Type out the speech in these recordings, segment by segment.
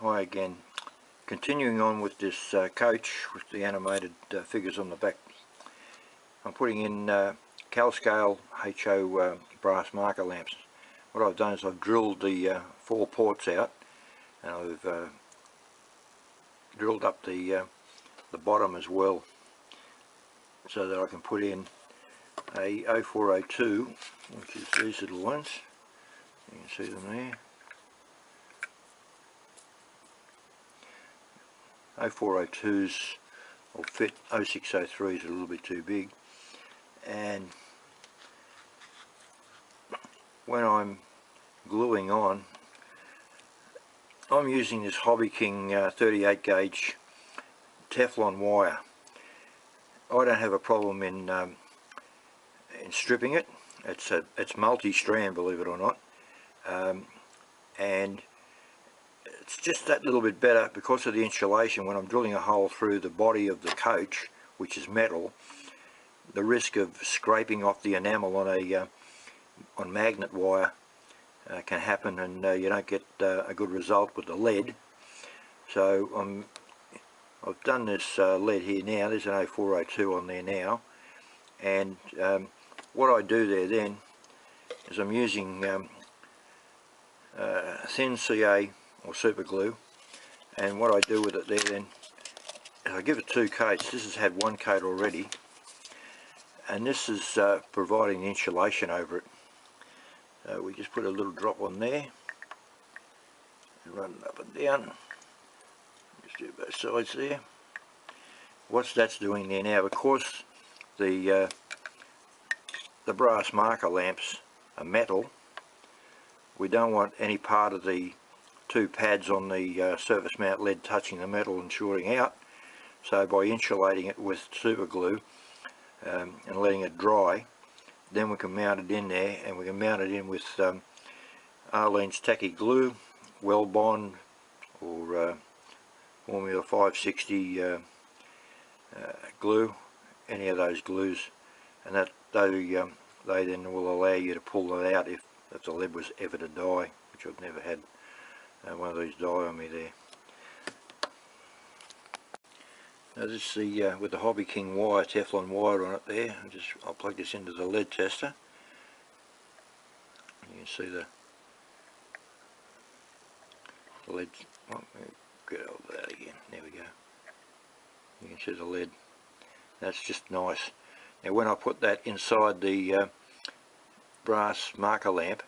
Hi again. Continuing on with this coach with the animated figures on the back. I'm putting in Scale HO brass marker lamps. What I've done is I've drilled the 4 ports out, and I've drilled up the bottom as well, so that I can put in a 0402, which is these little ones. You can see them there. 0402s will fit. 0603s are a little bit too big, and when I'm gluing on, I'm using this Hobby King 38 gauge Teflon wire. I don't have a problem in stripping it. It's multi-strand, believe it or not, and it's just that little bit better because of the insulation. When I'm drilling a hole through the body of the coach, which is metal, the risk of scraping off the enamel on magnet wire can happen, and you don't get a good result with the lead. So I've done this lead here now. There's an 0402 on there now, and what I do there then is I'm using thin CA or super glue, and what I do with it there then is I give it 2 coats. This has had 1 coat already, and this is providing the insulation over it. We just put a little drop on there and run it up and down. Just do both sides there. What that's doing there now, of course the brass marker lamps are metal, we don't want any part of the 2 pads on the surface mount lead touching the metal and shorting out. So by insulating it with super glue and letting it dry, then we can mount it in there, and we can mount it in with Arlene's tacky glue, Well Bond, or Formula 560 glue, any of those glues, and that they then will allow you to pull that out if the lead was ever to die, which I've never had one of these die on me there. Now this is the with the Hobby King wire, Teflon wire on it there. I'll plug this into the lead tester. You can see the lead. Oh, get over that again. There we go. You can see the lead. That's just nice. Now when I put that inside the brass marker lamp,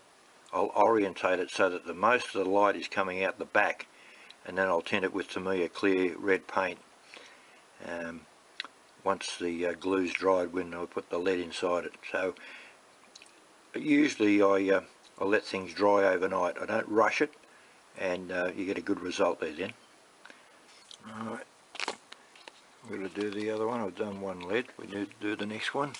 I'll orientate it so that the most of the light is coming out the back, and then I'll tint it with, to me, a clear red paint once the glue's dried, when I put the lead inside it. So usually I let things dry overnight. I don't rush it, and you get a good result there then. Alright, we're going to do the other one. I've done one lead. We need to do the next one.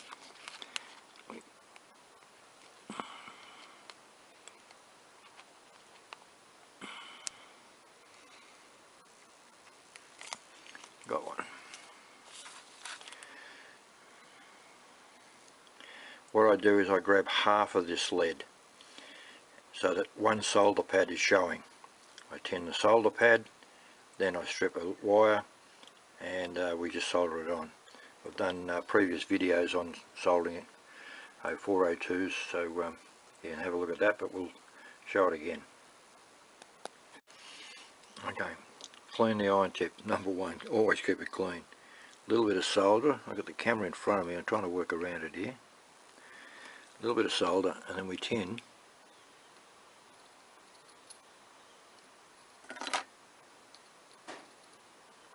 Got one. What I do is I grab half of this lead so that one solder pad is showing. I tin the solder pad, then I strip a wire, and we just solder it on. I've done previous videos on soldering 0402s, so you can have a look at that, but we'll show it again. Okay. Clean the iron tip, number 1. Always keep it clean. A little bit of solder. I've got the camera in front of me. I'm trying to work around it here. A little bit of solder, and then we tin.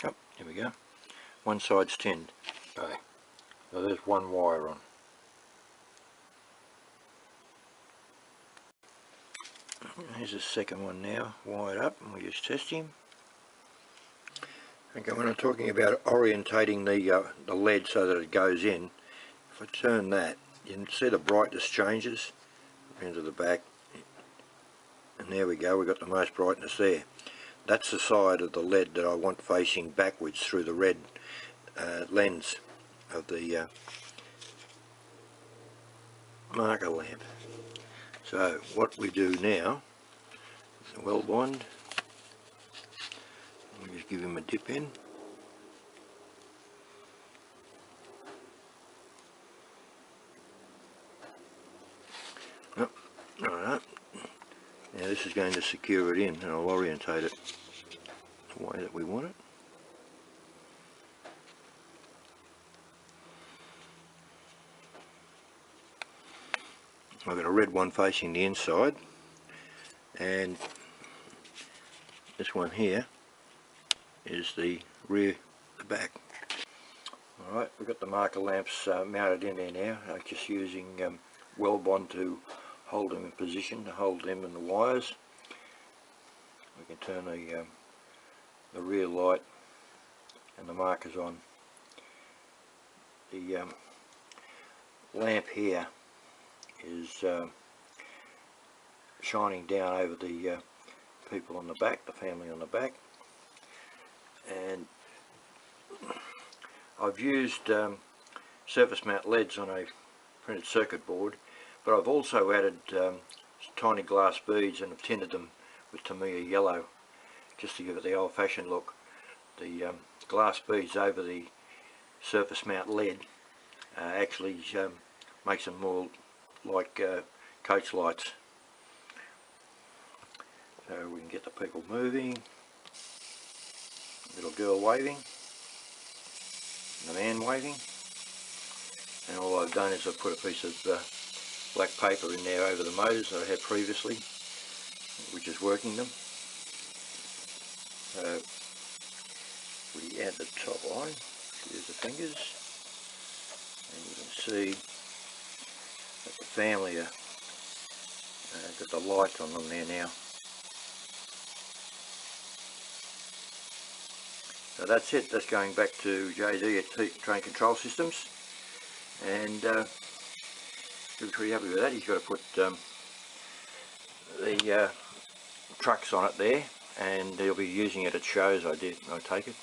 Oh, here we go. One side's tinned. Okay. So there's one wire on. Here's the second one now, wired up, and we just test him. Okay, when I'm talking about orientating the lead so that it goes in, if I turn that, you can see the brightness changes into the back, and there we go, we've got the most brightness there. That's the side of the lead that I want facing backwards through the red lens of the marker lamp. So what we do now is a well bond, give him a dip in. Alright, now this is going to secure it in, and I'll orientate it the way that we want it. I've got a red one facing the inside, and this one here is the rear, the back. Alright, we've got the marker lamps mounted in there now. I'm just using well bond to hold them in position, to hold them and the wires. We can turn the rear light and the markers on. The lamp here is shining down over the people on the back, the family on the back, and I've used surface mount LEDs on a printed circuit board, but I've also added tiny glass beads and have tinted them with Tamiya yellow just to give it the old-fashioned look. The glass beads over the surface mount LED actually makes them more like coach lights. So we can get the people moving, little girl waving, the man waving, and all I've done is I've put a piece of black paper in there over the motors that I had previously, which is working them. So we add the top line, use the fingers, and you can see that the family are got the light on them there now. So that's it, that's going back to JD at Train Control Systems, and he was pretty happy with that. He's got to put the trucks on it there, and he'll be using it at shows, I take it.